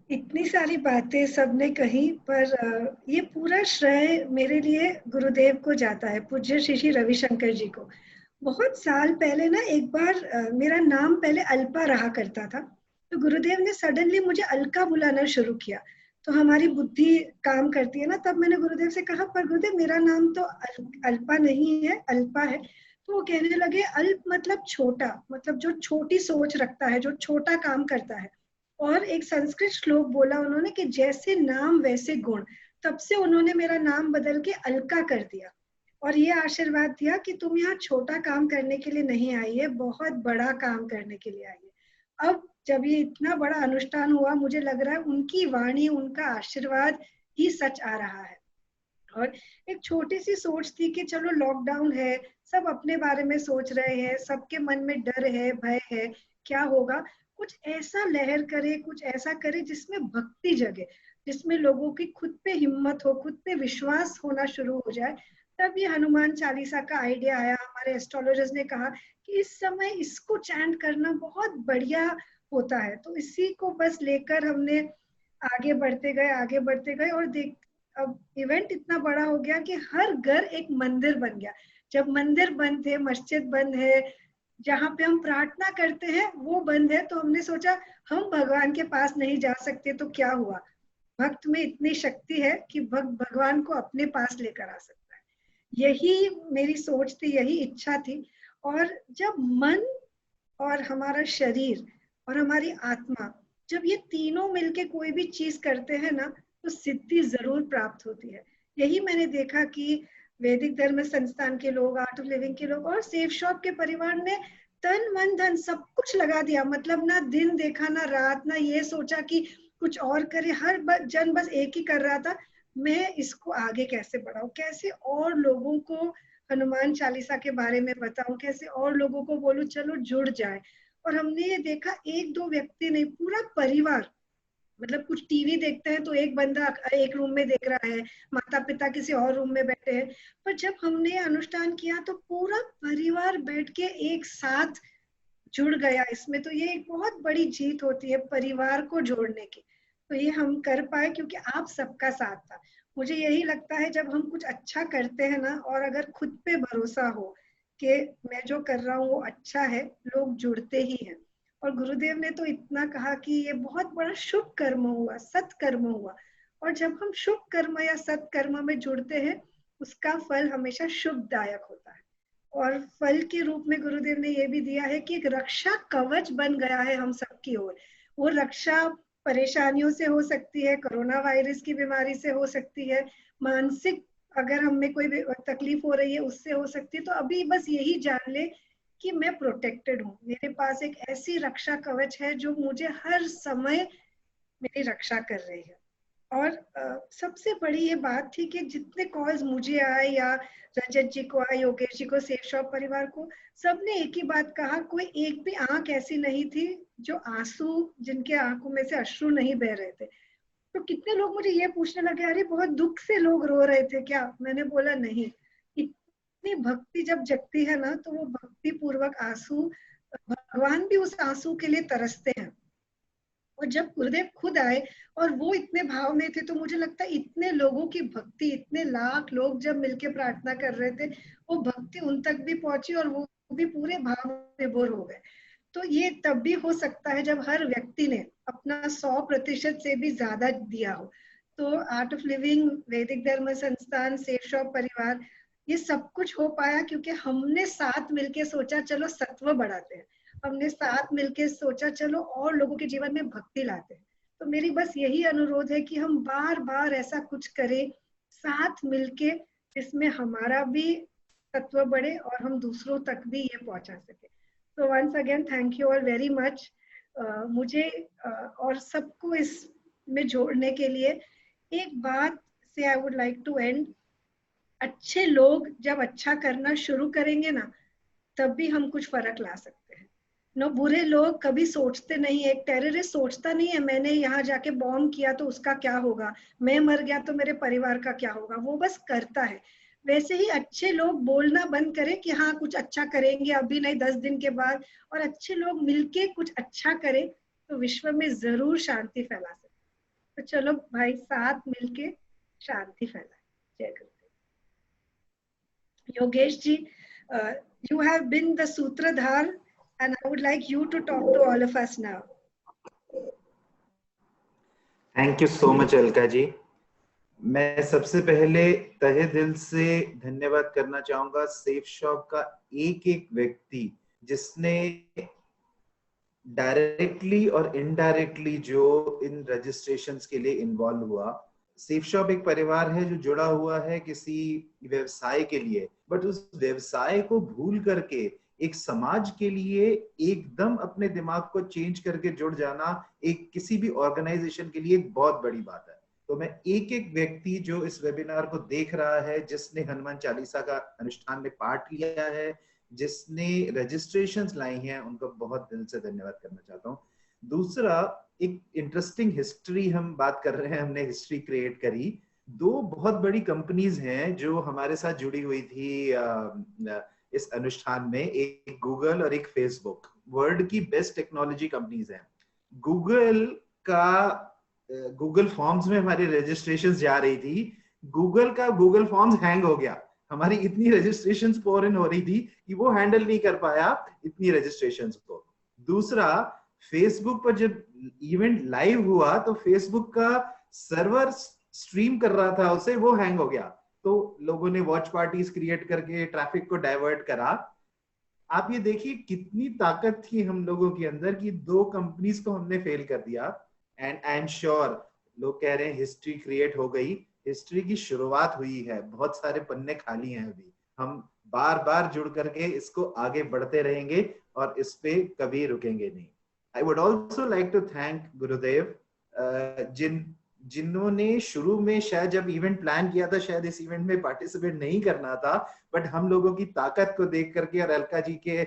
इतनी सारी बातें सबने कही, पर ये पूरा श्रेय मेरे लिए गुरुदेव को जाता है, पूज्य श्री श्री रविशंकर जी को। बहुत साल पहले ना, एक बार मेरा नाम पहले अल्पा रहा करता था, तो गुरुदेव ने सडनली मुझे अलका बुलाना शुरू किया। तो हमारी बुद्धि काम करती है ना, तब मैंने गुरुदेव से कहा, पर गुरुदेव मेरा नाम तो अल्पा नहीं है, अल्पा है। तो वो कहने लगे अल्प मतलब छोटा, मतलब जो छोटी सोच रखता है, जो छोटा काम करता है। और एक संस्कृत श्लोक बोला उन्होंने कि जैसे नाम वैसे गुण। तब से उन्होंने मेरा नाम बदल के अलका कर दिया, और ये आशीर्वाद दिया कि तुम यहाँ छोटा काम करने के लिए नहीं आई है, बहुत बड़ा काम करने के लिए आई है। अब जब ये इतना बड़ा अनुष्ठान हुआ, मुझे लग रहा है उनकी वाणी, उनका आशीर्वाद ही सच आ रहा है। और एक छोटी सी सोच थी कि चलो लॉकडाउन है, सब अपने बारे में सोच रहे हैं, सबके मन में डर है, भय है, क्या होगा। कुछ ऐसा लहर करे, कुछ ऐसा करे जिसमें भक्ति जगे, जिसमें लोगों की खुद पे हिम्मत हो, खुद पे विश्वास होना शुरू हो जाए। तब ये हनुमान चालीसा का आइडिया आया। हमारे एस्ट्रोलॉजर्स ने कहा कि इस समय इसको चैंट करना बहुत बढ़िया होता है। तो इसी को बस लेकर हमने आगे बढ़ते गए और देख, अब इवेंट इतना बड़ा हो गया कि हर घर एक मंदिर बन गया। जब मंदिर बंद थे, मस्जिद बंद है, जहाँ पे हम प्रार्थना करते हैं वो बंद है, तो हमने सोचा हम भगवान के पास नहीं जा सकते तो क्या हुआ। भक्त में इतनी शक्ति है कि भक्त भगवान को अपने पास लेकर आ सकता है। यही मेरी सोच थी, यही इच्छा थी। और जब मन और हमारा शरीर और हमारी आत्मा, जब ये तीनों मिलके कोई भी चीज करते हैं ना, तो सिद्धि जरूर प्राप्त होती है। यही मैंने देखा कि वैदिक धर्म संस्थान के लोग, आर्ट ऑफ लिविंग के लोग और सेफ शॉप के परिवार ने तन मन धन सब कुछ लगा दिया। मतलब ना दिन देखा ना रात, ना ये सोचा कि कुछ और करे। हर जन बस एक ही कर रहा था, मैं इसको आगे कैसे बढ़ाऊं, कैसे और लोगों को हनुमान चालीसा के बारे में बताऊं, कैसे और लोगों को बोलूं चलो जुड़ जाए। और हमने ये देखा, एक दो व्यक्ति नहीं, पूरा परिवार। मतलब कुछ टीवी देखते हैं तो एक बंदा एक रूम में देख रहा है, माता पिता किसी और रूम में बैठे हैं। पर जब हमने ये अनुष्ठान किया तो पूरा परिवार बैठ के एक साथ जुड़ गया इसमें। तो ये एक बहुत बड़ी जीत होती है परिवार को जोड़ने की। तो ये हम कर पाए क्योंकि आप सबका साथ था। मुझे यही लगता है जब हम कुछ अच्छा करते हैं ना, और अगर खुद पे भरोसा हो कि मैं जो कर रहा हूँ वो अच्छा है, लोग जुड़ते ही हैं। और गुरुदेव ने तो इतना कहा कि ये बहुत बड़ा शुभ कर्म हुआ, सत्कर्म हुआ। और जब हम शुभ कर्म या सत्कर्म में जुड़ते हैं, उसका फल हमेशा शुभदायक होता है। और फल के रूप में गुरुदेव ने ये भी दिया है कि एक रक्षा कवच बन गया है हम सबकी ओर। वो रक्षा परेशानियों से हो सकती है, कोरोना वायरस की बीमारी से हो सकती है, मानसिक अगर हमें कोई तकलीफ हो रही है उससे हो सकती है। तो अभी बस यही जान ले कि मैं प्रोटेक्टेड हूँ, मेरे पास एक ऐसी रक्षा कवच है जो मुझे हर समय मेरी रक्षा कर रही है। और सबसे बड़ी ये बात थी कि जितने कॉल्स मुझे आए या रजत जी को आए, योगेश जी को, सेफ शॉप परिवार को, सबने एक ही बात कहा, कोई एक भी आंख ऐसी नहीं थी जो आंसू, जिनके आंखों में से अश्रु नहीं बह रहे थे। तो कितने लोग मुझे ये पूछने लगे, अरे बहुत दुख से लोग रो रहे थे क्या? मैंने बोला नहीं, इतनी भक्ति जब जगती है ना, तो वो भक्ति पूर्वक आंसू, भगवान भी उस आंसू के लिए तरसते हैं। और जब गुरुदेव खुद आए और वो इतने भाव में थे, तो मुझे लगता है इतने लोगों की भक्ति, इतने लाख लोग जब मिलके प्रार्थना कर रहे थे, वो भक्ति उन तक भी पहुंची और वो भी पूरे भाव में बोर हो गए। तो ये तब भी हो सकता है जब हर व्यक्ति ने अपना 100% से भी ज्यादा दिया हो। तो आर्ट ऑफ लिविंग, वैदिक धर्म संस्थान, सेफ शॉप परिवार, ये सब कुछ हो पाया क्योंकि हमने साथ मिलके सोचा चलो सत्व बढ़ाते हैं, हमने साथ मिलके सोचा चलो और लोगों के जीवन में भक्ति लाते हैं। तो मेरी बस यही अनुरोध है कि हम बार बार ऐसा कुछ करें साथ मिलके, जिसमें हमारा भी तत्व बढ़े और हम दूसरों तक भी ये पहुंचा सके। So once again, thank you all very much. मुझे और सबको इसमें जोड़ने के लिए एक बात से I would like to end. अच्छे लोग जब अच्छा करना शुरू करेंगे ना, तब भी हम कुछ फर्क ला सकते हैं। नो, बुरे लोग कभी सोचते नहीं, एक टेररिस्ट सोचता नहीं है मैंने यहाँ जाके बॉम्ब किया तो उसका क्या होगा, मैं मर गया तो मेरे परिवार का क्या होगा, वो बस करता है। वैसे ही अच्छे लोग बोलना बंद करें कि हाँ कुछ अच्छा करेंगे, अभी नहीं 10 दिन के बाद, और अच्छे लोग मिलके कुछ अच्छा करें तो विश्व में जरूर शांति फैला सकते। तो चलो भाई, साथ मिलके शांति फैलाए। जय गुरुदेव। Yogesh ji, you have been the Sutradhar, and I would like you to talk to all of us now. Thank you so much, Alka ji. मैं सबसे पहले तहे दिल से धन्यवाद करना चाहूंगा सेफ शॉप का एक एक व्यक्ति, जिसने डायरेक्टली और इनडायरेक्टली जो इन रजिस्ट्रेशंस के लिए इन्वॉल्व हुआ। सेफ शॉप एक परिवार है जो जुड़ा हुआ है किसी व्यवसाय के लिए, बट उस व्यवसाय को भूल करके एक समाज के लिए एकदम अपने दिमाग को चेंज करके जुड़ जाना एक किसी भी ऑर्गेनाइजेशन के लिए एक बहुत बड़ी बात है। तो मैं एक एक व्यक्ति जो इस वेबिनार को देख रहा है, जिसने हनुमान चालीसा का अनुष्ठान में पार्ट लिया है, जिसने रजिस्ट्रेशंस लाई हैं, उनको बहुत दिल से धन्यवाद करना चाहता हूँ। दूसरा, एक इंटरेस्टिंग हिस्ट्री हम बात कर रहे हैं, हमने हिस्ट्री क्रिएट करी। दो बहुत बड़ी कंपनीज हैं जो हमारे साथ जुड़ी हुई थी इस अनुष्ठान में, एक गूगल और एक फेसबुक। वर्ल्ड की बेस्ट टेक्नोलॉजी कंपनीज हैं। गूगल फॉर्म्स में हमारी रजिस्ट्रेशन जा रही थी, गूगल का गूगल फॉर्म्स हैंग हो गया। हमारी इतनी रजिस्ट्रेशन पोर इन हो रही थी कि वो हैंडल नहीं कर पाया इतनी रजिस्ट्रेशन को। दूसरा, फेसबुक पर जब इवेंट लाइव हुआ तो फेसबुक का सर्वर स्ट्रीम कर रहा था उसे, वो हैंग हो गया। तो लोगों ने वॉच पार्टीज क्रिएट करके ट्रैफिक को डाइवर्ट करा। आप ये देखिए कितनी ताकत थी हम लोगों के अंदर कि 2 कंपनीज को हमने फेल कर दिया। एंड आई एम श्योर लोग कह रहे हैं हिस्ट्री क्रिएट हो गई, हिस्ट्री की शुरुआत हुई है, बहुत सारे पन्ने खाली हैं अभी। हम बार बार जुड़ करके इसको आगे बढ़ते रहेंगे और इस पे कभी रुकेंगे नहीं। I would also like to thank Gurudev, जिन्होंने शुरू में शायद जब इवेंट प्लान किया था शायद इस इवेंट में पार्टिसिपेट नहीं करना था, बट हम लोगों की ताकत को देख करके और अलका जी के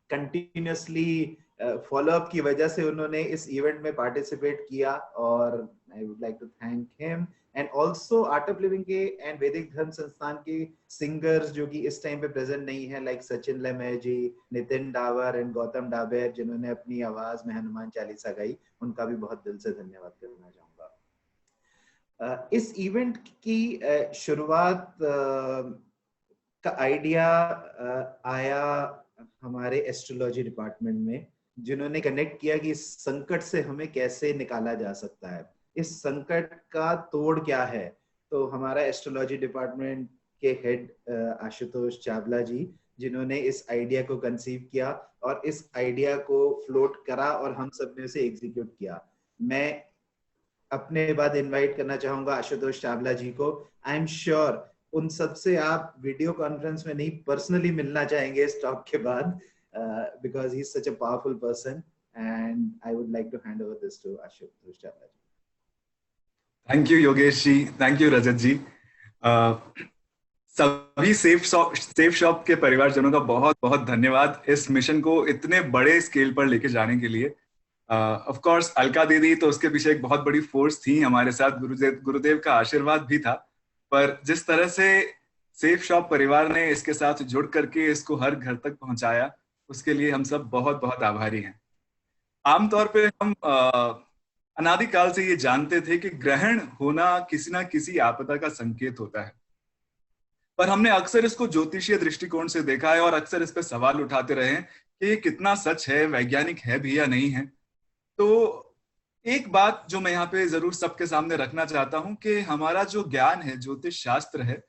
कंटिन्यूसली फॉलोअप की वजह से उन्होंने इस इवेंट में पार्टिसिपेट किया। और I would like to thank him and also art of living के एंड वैदिक धर्म संस्थान के सिंगर्स जो कि इस टाइम पे प्रेजेंट नहीं है, लाइक सचिन लेमे जी, नितिन डावर एंड गौतम डाबेर, जिन्होंने अपनी आवाज में हनुमान चालीसा गाई, उनका भी बहुत दिल से धन्यवाद करना चाहूंगा। इस इवेंट की शुरुआत का आइडिया आया हमारे एस्ट्रोलॉजी डिपार्टमेंट में, जिन्होंने कनेक्ट किया कि इस संकट से हमें कैसे निकाला जा सकता है, इस संकट का तोड़ क्या है। तो हमारा एस्ट्रोलॉजी डिपार्टमेंट के हेड आशुतोष चावला जी, जिन्होंने इस आइडिया को कंसीव किया और इस आइडिया को फ्लोट करा और हम सब ने उसे एग्जीक्यूट किया। मैं अपने बाद इनवाइट करना चाहूंगा आशुतोष चावला जी को। आई एम श्योर उन सब से आप वीडियो कॉन्फ्रेंस में नहीं, पर्सनली मिलना चाहेंगे इस टॉक के बाद, because he is such a powerful person and I would like to hand over this to Ashutosh Chawla ji. Thank you Yogesh ji, thank you Rajat ji. सभी सेफ शॉप के परिवारजनों का बहुत बहुत धन्यवाद इस मिशन को इतने बड़े स्केल पर लेके जाने के लिए। ऑफ कोर्स अलका दीदी तो उसके पीछे एक बहुत बड़ी फोर्स थी हमारे साथ, गुरुदेव का आशीर्वाद भी था, पर जिस तरह से सेफ शॉप परिवार ने इसके साथ जुड़ करके इसको हर घर तक पहुंचाया, उसके लिए हम सब बहुत बहुत आभारी हैं। आमतौर पे हम अनादिकाल से ये जानते थे कि ग्रहण होना किसी ना किसी आपदा का संकेत होता है, पर हमने अक्सर इसको ज्योतिषीय दृष्टिकोण से देखा है और अक्सर इस पे सवाल उठाते रहे हैं कि ये कितना सच है, वैज्ञानिक है भी या नहीं है। तो एक बात जो मैं यहाँ पे जरूर सबके सामने रखना चाहता हूँ कि हमारा जो ज्ञान है, ज्योतिष शास्त्र है,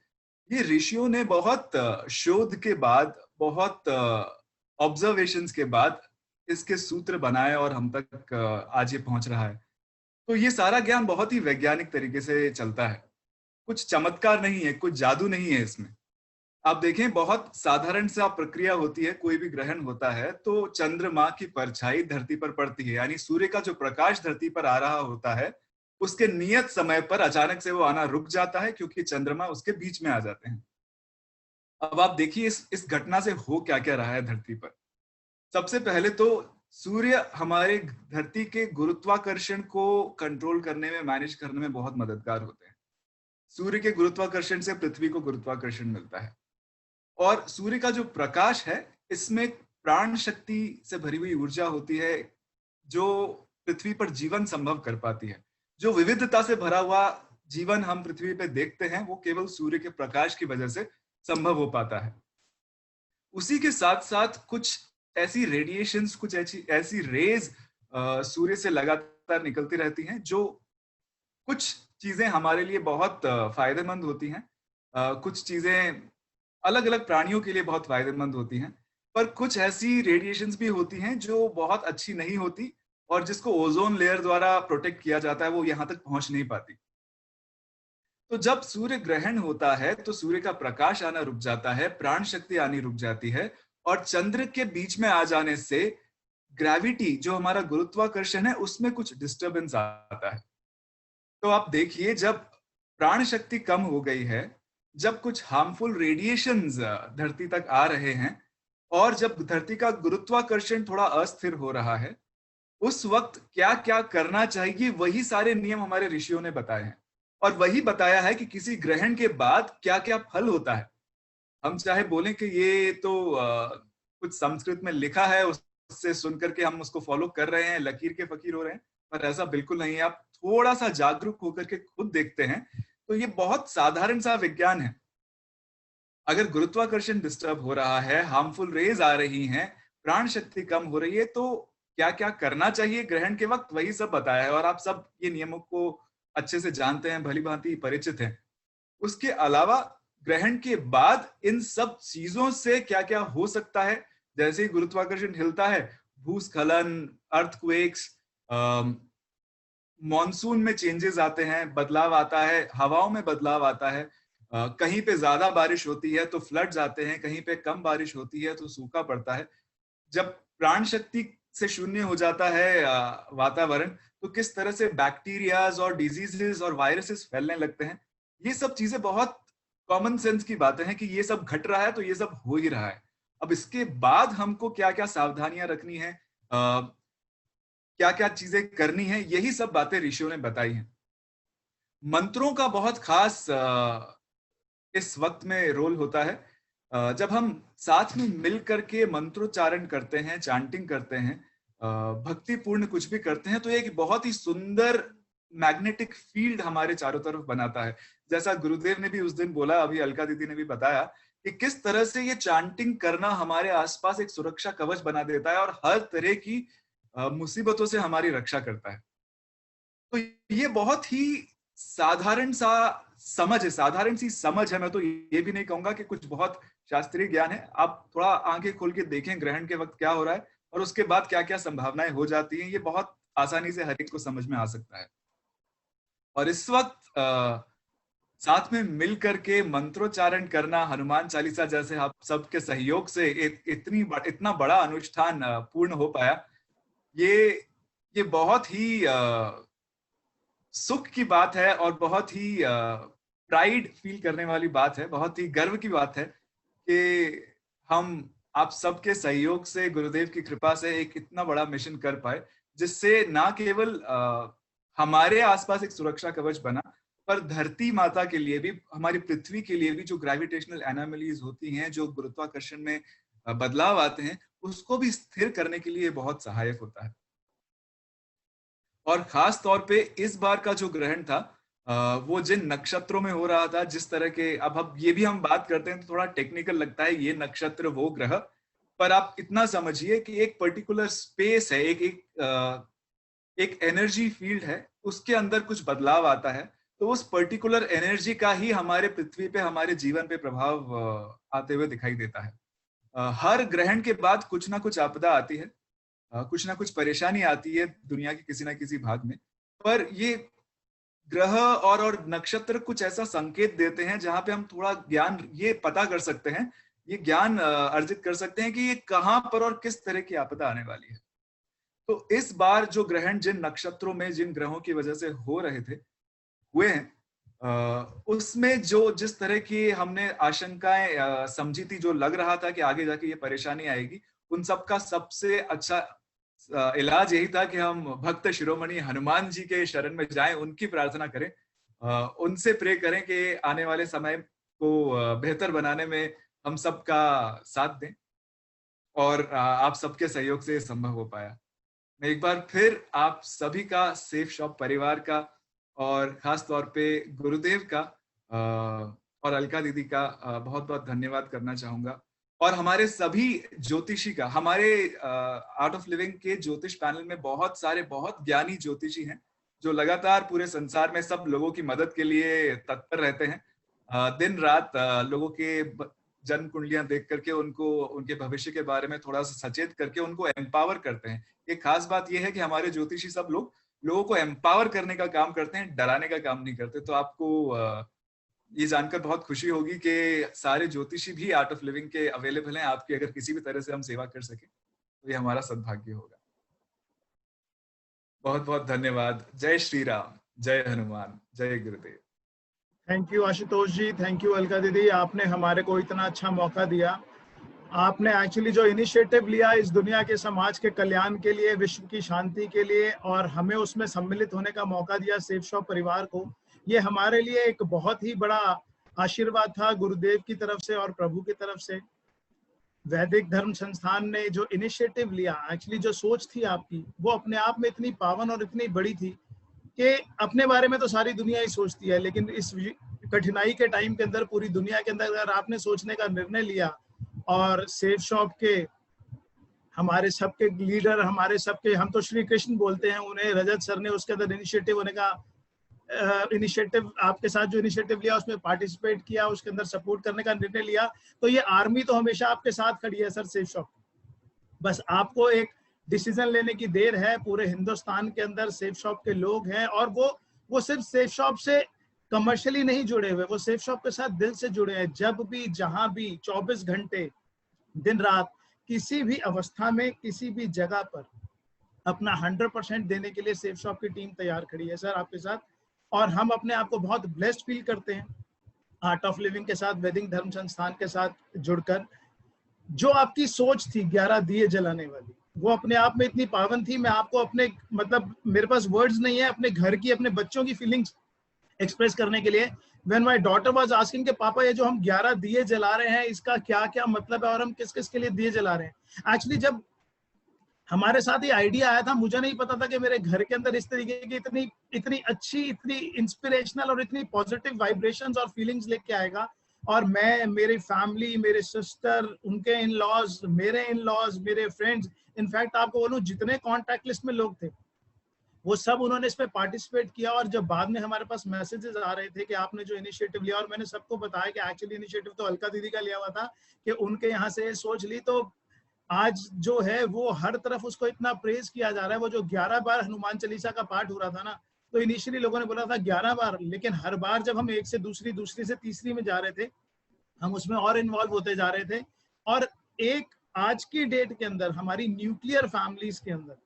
ये ऋषियों ने बहुत शोध के बाद, बहुत ऑब्जर्वेशंस के बाद इसके सूत्र बनाए और हम तक आज ये पहुंच रहा है। तो ये सारा ज्ञान बहुत ही वैज्ञानिक तरीके से चलता है, कुछ चमत्कार नहीं है, कुछ जादू नहीं है इसमें। आप देखें बहुत साधारण सा प्रक्रिया होती है, कोई भी ग्रहण होता है तो चंद्रमा की परछाई धरती पर पड़ती है, यानी सूर्य का जो प्रकाश धरती पर आ रहा होता है उसके नियत समय पर अचानक से वो आना रुक जाता है क्योंकि चंद्रमा उसके बीच में आ जाते हैं। अब आप देखिए इस घटना से हो क्या क्या रहा है धरती पर। सबसे पहले तो सूर्य हमारे धरती के गुरुत्वाकर्षण को कंट्रोल करने में, मैनेज करने में बहुत मददगार होते हैं। सूर्य के गुरुत्वाकर्षण से पृथ्वी को गुरुत्वाकर्षण मिलता है और सूर्य का जो प्रकाश है इसमें प्राण शक्ति से भरी हुई ऊर्जा होती है जो पृथ्वी पर जीवन संभव कर पाती है। जो विविधता से भरा हुआ जीवन हम पृथ्वी पे देखते हैं वो केवल सूर्य के प्रकाश की वजह से संभव हो पाता है। उसी के साथ साथ कुछ ऐसी रेडिएशंस, कुछ ऐसी रेज सूर्य से लगातार निकलती रहती हैं जो कुछ चीजें हमारे लिए बहुत फायदेमंद होती हैं, कुछ चीजें अलग अलग प्राणियों के लिए बहुत फायदेमंद होती हैं, पर कुछ ऐसी रेडिएशंस भी होती हैं जो बहुत अच्छी नहीं होती और जिसको ओजोन लेयर द्वारा प्रोटेक्ट किया जाता है, वो यहाँ तक पहुंच नहीं पाती। तो जब सूर्य ग्रहण होता है तो सूर्य का प्रकाश आना रुक जाता है, प्राण शक्ति आनी रुक जाती है और चंद्र के बीच में आ जाने से ग्रेविटी, जो हमारा गुरुत्वाकर्षण है, उसमें कुछ डिस्टर्बेंस आता है। तो आप देखिए जब प्राण शक्ति कम हो गई है, जब कुछ हार्मफुल रेडिएशंस धरती तक आ रहे हैं और जब धरती का गुरुत्वाकर्षण थोड़ा अस्थिर हो रहा है, उस वक्त क्या क्या करना चाहिए, वही सारे नियम हमारे ऋषियों ने बताए हैं और वही बताया है कि किसी ग्रहण के बाद क्या क्या फल होता है। हम चाहे बोलें कि ये तो कुछ संस्कृत में लिखा है, उससे सुनकर के हम उसको फॉलो कर रहे हैं, लकीर के फकीर हो रहे हैं, पर ऐसा बिल्कुल नहीं है। आप थोड़ा सा जागरूक होकर के खुद देखते हैं तो ये बहुत साधारण सा विज्ञान है। अगर गुरुत्वाकर्षण डिस्टर्ब हो रहा है, हार्मफुल रेज आ रही हैं, प्राण शक्ति कम हो रही है, तो क्या क्या करना चाहिए ग्रहण के वक्त, वही सब बताया है और आप सब ये नियमों को अच्छे से जानते हैं, भली भांति परिचित हैं। उसके अलावा ग्रहण के बाद इन सब चीजों से क्या क्या हो सकता है, जैसे ही गुरुत्वाकर्षण हिलता है, भूस्खलन, अर्थक्वेक्स, मॉनसून में चेंजेस आते हैं, बदलाव आता है, हवाओं में बदलाव आता है, कहीं पे ज्यादा बारिश होती है तो फ्लड्स आते हैं, कहीं पे कम बारिश होती है तो सूखा पड़ता है। जब प्राण शक्ति से शून्य हो जाता है वातावरण, तो किस तरह से बैक्टीरियाज और डिजीजेस और वायरसेस फैलने लगते हैं। ये सब चीजें बहुत कॉमन सेंस की बातें हैं कि ये सब घट रहा है तो ये सब हो ही रहा है। अब इसके बाद हमको क्या क्या सावधानियां रखनी है, क्या क्या चीजें करनी है, यही सब बातें ऋषियों ने बताई हैं। मंत्रों का बहुत खास इस वक्त में रोल होता है। जब हम साथ में मिल करके मंत्रोच्चारण करते हैं, चैंटिंग करते हैं, भक्तिपूर्ण कुछ भी करते हैं, तो एक बहुत ही सुंदर मैग्नेटिक फील्ड हमारे चारों तरफ बनाता है। जैसा गुरुदेव ने भी उस दिन बोला, अभी अलका दीदी ने भी बताया कि किस तरह से ये चैंटिंग करना हमारे आसपास एक सुरक्षा कवच बना देता है और हर तरह की मुसीबतों से हमारी रक्षा करता है। तो ये बहुत ही साधारण सी समझ है। मैं तो ये भी नहीं कहूंगा कि कुछ बहुत शास्त्रीय ज्ञान है। आप थोड़ा आंखें खोल के देखें ग्रहण के वक्त क्या हो रहा है और उसके बाद क्या क्या संभावनाएं हो जाती हैं, ये बहुत आसानी से हर एक को समझ में आ सकता है। और इस वक्त साथ में मिल करके मंत्रोच्चारण करना, हनुमान चालीसा जैसे आप सबके सहयोग से इतना बड़ा अनुष्ठान पूर्ण हो पाया, ये बहुत ही सुख की बात है और बहुत ही प्राइड फील करने वाली बात है, बहुत ही गर्व की बात है कि हम आप सबके सहयोग से, गुरुदेव की कृपा से एक इतना बड़ा मिशन कर पाए, जिससे ना केवल हमारे आसपास एक सुरक्षा कवच बना, पर धरती माता के लिए भी, हमारी पृथ्वी के लिए भी जो ग्रेविटेशनल एनोमलीज होती हैं, जो गुरुत्वाकर्षण में बदलाव आते हैं, उसको भी स्थिर करने के लिए बहुत सहायक होता है। और खास तौर पे इस बार का जो ग्रहण था, वो जिन नक्षत्रों में हो रहा था, जिस तरह के, अब ये भी हम बात करते हैं तो थोड़ा टेक्निकल लगता है, ये नक्षत्र वो ग्रह, पर आप इतना समझिए कि एक पर्टिकुलर स्पेस है, एक एनर्जी फील्ड है, उसके अंदर कुछ बदलाव आता है, तो उस पर्टिकुलर एनर्जी का ही हमारे पृथ्वी पे, हमारे जीवन पे प्रभाव आते हुए दिखाई देता है। हर ग्रहण के बाद कुछ ना कुछ आपदा आती है, कुछ ना कुछ परेशानी आती है दुनिया के किसी ना किसी भाग में, पर ये ग्रह और नक्षत्र कुछ ऐसा संकेत देते हैं जहां पे हम थोड़ा ज्ञान ये पता कर सकते हैं, ये ज्ञान अर्जित कर सकते हैं कि ये कहां पर और किस तरह की आपदा आने वाली है। तो इस बार जो ग्रहण जिन नक्षत्रों में, जिन ग्रहों की वजह से हुए हैं, उसमें जिस तरह की हमने आशंकाएं समझी थी, जो लग रहा था कि आगे जाके ये परेशानी आएगी, उन सबका सबसे अच्छा इलाज यही था कि हम भक्त शिरोमणि हनुमान जी के शरण में जाएं, उनकी प्रार्थना करें, उनसे प्रे करें कि आने वाले समय को बेहतर बनाने में हम सबका साथ दें, और आप सबके सहयोग से संभव हो पाया। मैं एक बार फिर आप सभी का, सेफ शॉप परिवार का, और खास तौर पे गुरुदेव का और अलका दीदी का बहुत बहुत धन्यवाद करना चाहूंगा, और हमारे सभी ज्योतिषी का। हमारे आर्ट ऑफ लिविंग के ज्योतिष पैनल में बहुत सारे बहुत ज्ञानी ज्योतिषी हैं, जो लगातार पूरे संसार में सब लोगों की मदद के लिए तत्पर रहते हैं, दिन रात लोगों के जन्म कुंडलियां देख करके उनको, उनके भविष्य के बारे में थोड़ा सा सचेत करके उनको एम्पावर करते हैं। एक खास बात यह है कि हमारे ज्योतिषी सब लोगों को एम्पावर करने का काम करते हैं, डराने का काम नहीं करते। तो आपको ये जानकर बहुत खुशी होगी कि सारे ज्योतिषी भी आर्ट ऑफ लिविंग के अवेलेबल हैं। आपकी अगर किसी भी तरह से हम सेवा कर सके तो ये हमारा सद्भाग्य होगा। बहुत बहुत धन्यवाद। जय श्री राम, जय हनुमान, जय Gurudev. Thank you Ashutosh ji, thank you Alka दीदी, आपने हमारे को इतना अच्छा मौका दिया। आपने एक्चुअली जो इनिशिएटिव लिया इस दुनिया के समाज के कल्याण के लिए, विश्व की शांति के लिए, और हमें उसमें सम्मिलित होने का मौका दिया सेफ शॉप परिवार को, ये हमारे लिए एक बहुत ही बड़ा आशीर्वाद था गुरुदेव की तरफ से और प्रभु की तरफ से। वैदिक धर्म संस्थान ने जो इनिशिएटिव लिया, एक्चुअली जो सोच थी आपकी, वो अपने आप में इतनी पावन और इतनी बड़ी थी कि अपने बारे में तो सारी दुनिया ही सोचती है, लेकिन इस कठिनाई के टाइम के अंदर पूरी दुनिया के अंदर अगर आपने सोचने का निर्णय लिया, और सेफ शॉप के हमारे सबके लीडर, हमारे सबके, हम तो श्री कृष्ण बोलते हैं उन्हें, रजत सर ने उसके अंदर इनिशिएटिव होने का इनिशिएटिव आपके साथ जो इनिशिएटिव लिया उसमें पार्टिसिपेट किया, उसके अंदर सपोर्ट करने का निर्णय लिया, तो ये आर्मी तो हमेशा आपके साथ खड़ी है सर सेफ शॉप। बस आपको एक डिसीजन लेने की देर है। पूरे हिंदुस्तान के अंदर सेफ शॉप के लोग हैं और वो सिर्फ सेफ शॉप से कमर्शियली नहीं जुड़े हुए, वो सेफ शॉप के साथ दिल से जुड़े हैं। जब भी जहां भी 24 घंटे दिन रात किसी भी अवस्था में किसी भी जगह पर अपना 100% देने के लिए सेफ शॉप की टीम तैयार खड़ी है सर आपके साथ। और हम अपने आप को बहुत ब्लेस्ड फील करते हैं आर्ट ऑफ लिविंग के साथ, वैदिक धर्म संस्थान के साथ जुड़कर। जो आपकी सोच थी 11 दिए जलाने वाली, वो अपने आप में इतनी पावन थी। मैं आपको अपने मतलब मेरे पास वर्ड्स नहीं है अपने घर की, अपने बच्चों की फीलिंग्स एक्सप्रेस करने के लिए। When my daughter was asking के पापा ये जो हम 11 दिए जला रहे हैं इसका क्या क्या मतलब है और हम किस किस के लिए दिए जला रहे हैं। एक्चुअली जब हमारे साथ ये आइडिया आया था, मुझे नहीं पता था कि मेरे घर के अंदर इस तरीके की इतनी अच्छी, इतनी इंस्पिरेशनल और इतनी पॉजिटिव वाइब्रेशंस और फीलिंग्स लेके आएगा। और मैं, मेरी फैमिली, मेरे सिस्टर, उनके इन लॉज, मेरे इन लॉज, मेरे फ्रेंड्स, इनफैक्ट आपको बोलूं जितने कॉन्टैक्ट लिस्ट में लोग थे वो सब उन्होंने इसमें पार्टिसिपेट किया। और जब बाद में हमारे पास मैसेजेस आ रहे थे कि आपने जो इनिशिएटिव लिया, और मैंने सबको बताया कि एक्चुअली इनिशिएटिव तो अलका दीदी का लिया हुआ था कि उनके यहाँ से सोच ली, तो आज जो है वो हर तरफ उसको इतना प्रेज किया जा रहा है। वो जो 11 बार हनुमान चालीसा का पाठ हो रहा था ना, तो इनिशियली लोगों ने बोला था 11 बार, लेकिन हर बार जब हम एक से दूसरी, दूसरी से तीसरी में जा रहे थे, हम उसमें और इन्वॉल्व होते जा रहे थे। और एक आज की डेट के अंदर हमारी न्यूक्लियर फैमिलीज के अंदर,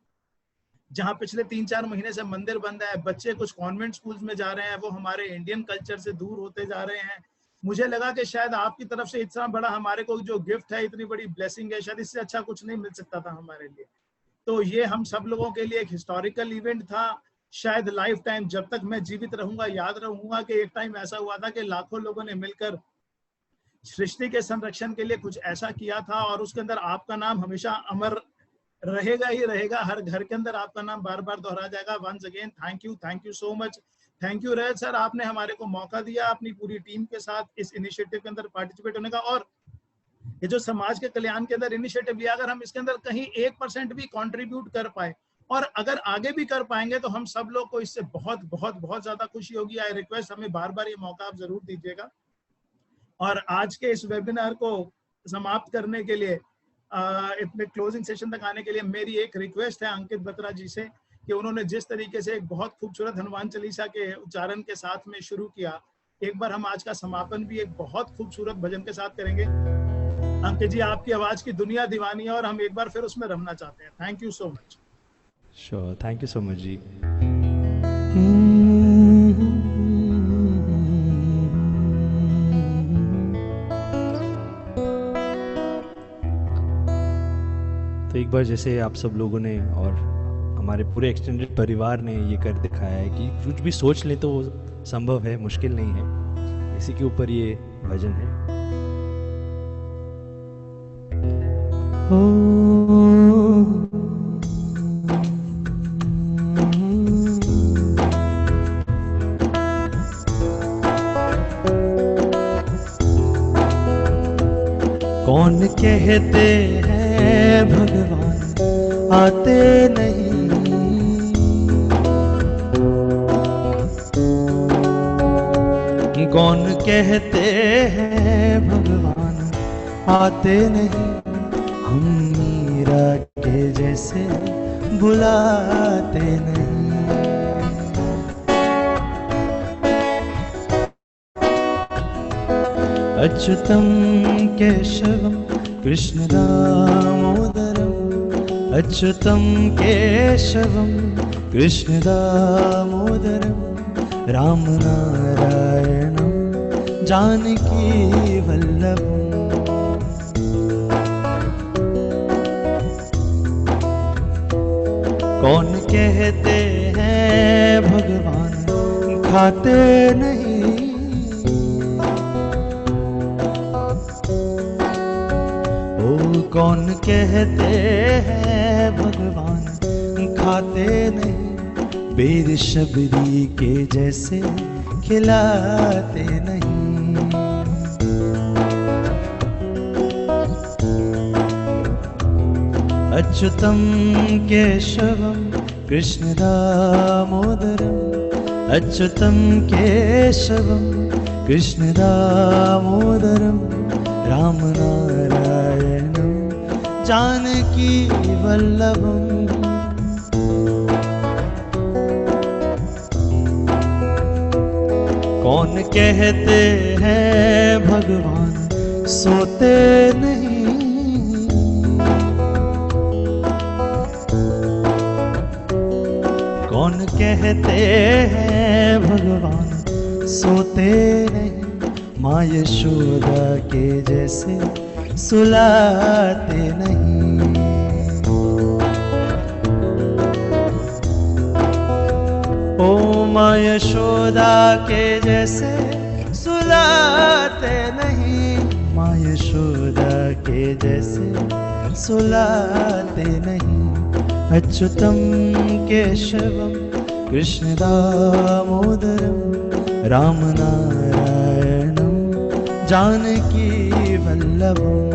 जहां पिछले 3-4 महीने से मंदिर बंद है, बच्चे कुछ कॉन्वेंट स्कूल्स में जा रहे हैं, वो हमारे इंडियन कल्चर से दूर होते जा रहे हैं। मुझे लगा कि शायद आपकी तरफ से इतना बड़ा हमारे को जो गिफ्ट है, इतनी बड़ी ब्लेसिंग है, शायद इससे अच्छा कुछ नहीं मिल सकता था हमारे लिए। तो ये हम सब लोगों के लिए एक हिस्टोरिकल इवेंट था। शायद लाइफ टाइम जब तक मैं जीवित रहूंगा याद रहूंगा कि एक टाइम ऐसा हुआ था कि लाखों लोगों ने मिलकर सृष्टि के संरक्षण के लिए कुछ ऐसा किया था, और उसके अंदर आपका नाम हमेशा अमर रहेगा ही रहेगा। हर घर के अंदर आपका नाम बार बार दोहरा जाएगा। Once again thank you so much. Thank you Rajat sir, आपने हमारे को मौका दिया अपनी पूरी टीम के साथ इस इनिशिएटिव के अंदर पार्टिसिपेट होने का। और ये जो समाज के कल्याण के अंदर इनिशिएटिव लिया, अगर हम इसके अंदर कहीं 1% भी कंट्रीब्यूट कर पाए और अगर आगे भी कर पाएंगे तो हम सब लोग को इससे बहुत बहुत बहुत ज्यादा खुशी होगी। आई रिक्वेस्ट, हमें बार बार ये मौका आप जरूर दीजिएगा। और आज के इस वेबिनार को समाप्त करने के लिए, अपने क्लोजिंग सेशन तक आने के लिए मेरी एक रिक्वेस्ट है अंकित बत्रा जी से कि उन्होंने जिस तरीके से एक बहुत खूबसूरत हनुमान चालीसा के उच्चारण के साथ में शुरू किया, एक बार हम आज का समापन भी एक बहुत खूबसूरत भजन के साथ करेंगे। अंकित जी, आपकी आवाज की दुनिया दीवानी है और हम एक बार फिर उसमें रमना चाहते हैं। Thank you so much. Sure, thank you so much ji. तो एक बार जैसे आप सब लोगों ने और हमारे पूरे एक्सटेंडेड परिवार ने ये कर दिखाया है कि कुछ भी सोच ले तो संभव है, मुश्किल नहीं है। इसी के ऊपर ये भजन है। कौन कहते हैं भगवान आते नहीं, कौन कहते हैं भगवान आते नहीं, हम मीरा के जैसे बुलाते नहीं। अच्युतम केशवम कृष्ण दामोदरम, अच्युतम केशवम कृष्ण दामोदरम, राम नारायणम जानकी वल्लभम। कौन कहते हैं भगवान खाते नहीं, ओ कौन कहते हैं भगवान खाते नहीं, बेर शबरी के जैसे खिलाते नहीं। अच्युतम केशवम कृष्ण दामोदरम, अच्युतं केशवं कृष्ण दामोदरं रामनारायणं जानकी वल्लभम्। कौन कहते हैं भगवान सोते नहीं, कौन कहते हैं भगवान सोते नहीं, माँ यशोदा के जैसे सुलाते नहीं। ओ माँ यशोदा के जैसे सुलाते नहीं, माँ यशोदा के जैसे सुलाते नहीं। अच्युतं केशवं कृष्ण दामोदरं रामनारायणं जानकी वल्लभम्।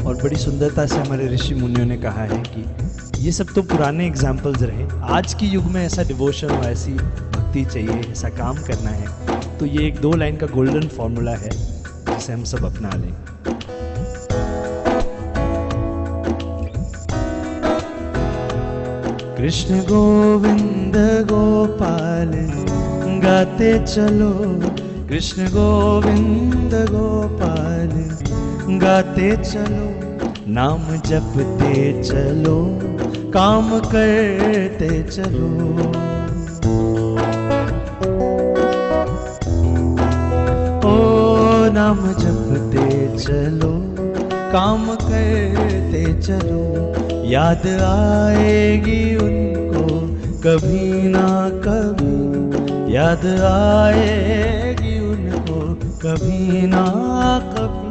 और बड़ी सुंदरता से हमारे ऋषि मुनियों ने कहा है कि ये सब तो पुराने एग्जाम्पल्स रहे, आज के युग में ऐसा डिवोशन और ऐसी भक्ति चाहिए, ऐसा काम करना है, तो ये एक 2 लाइन का गोल्डन फॉर्मूला है जिसे हम सब अपना लें। कृष्ण गोविंद गोपाल गाते चलो, कृष्ण गोविंद गोपाल गाते चलो, नाम जपते चलो, काम करते चलो। ओ नाम जपते चलो, काम करते चलो, याद आएगी उनको कभी ना कभी, याद आएगी उनको कभी ना कभी,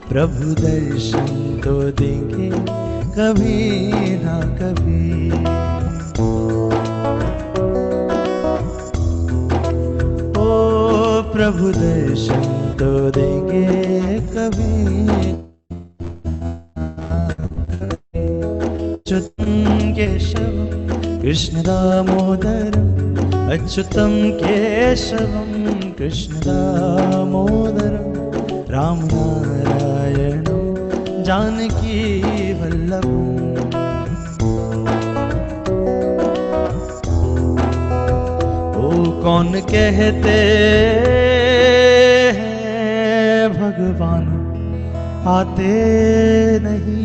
प्रभु दर्शन तो देंगे कभी ना कभी। ओ प्रभु दर्शन तो देंगे कभी। अच्युतं केशवं कृष्ण दामोदरं, अच्युतं केशवं कृष्ण दामोदरं रामनारायणं जानकी वल्लभम्। ओ कौन कहते हैं भगवान आते नहीं,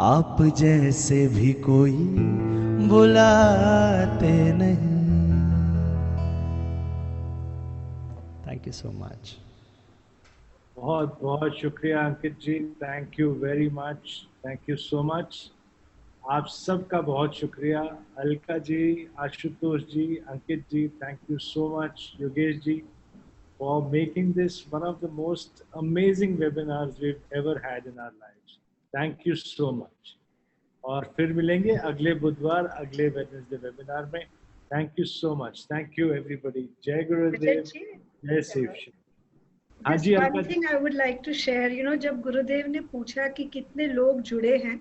आप जैसे भी कोई बुलाते नहीं। Thank you so much. बहुत बहुत शुक्रिया Ankit ji, thank you very much, thank you so much. आप सबका बहुत शुक्रिया, Alka ji, Ashutosh ji, Ankit ji, thank you so much, Yogesh ji, for making this one of the most amazing webinars we've ever had in our lives. Thank you so much. और फिर मिलेंगे अगले बुधवार अगले वेडनेसडे वेबिनार में। Thank you so much, thank you everybody. जय गुरुदेव, जय शिव। हाँ जी, one thing I would like to share, जब गुरुदेव ने पूछा कि कितने लोग जुड़े हैं,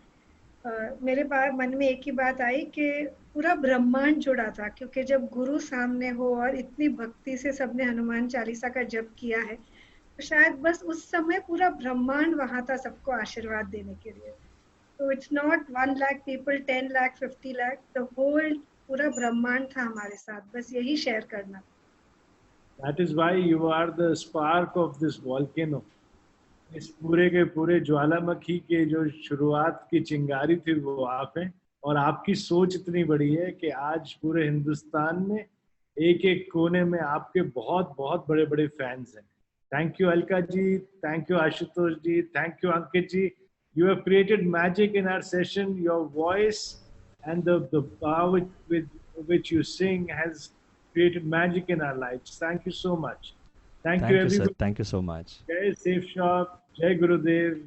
मेरे मन में एक ही बात आई कि पूरा ब्रह्मांड जुड़ा था, क्योंकि जब गुरु सामने हो और इतनी भक्ति से सबने हनुमान चालीसा का जप किया है, तो शायद बस उस समय पूरा ब्रह्मांड वहां था सबको आशीर्वाद देने के लिए। तो it's not 1 lakh people, 10 lakh, 50 lakh, the whole पूरा ब्रह्मांड था हमारे साथ, बस यही शेयर करना। That is why you are the spark of this volcano. इस पूरे के पूरे ज्वालामुखी के जो शुरुआत की चिंगारी थी वो आप हैं, और आपकी सोच इतनी बड़ी है कि आज पूरे हिंदुस्तान में एक एक कोने में आपके बहुत बहुत बड़े बड़े फैंस हैं। Thank you Alka ji, thank you Ashutosh ji, thank you Ankit ji. You have created magic in our session. Your voice and the power with which you sing has created magic in our lives. Thank you so much. Thank you everyone. Sir. Thank you so much. Jai Safe Shop. Jai Gurudev.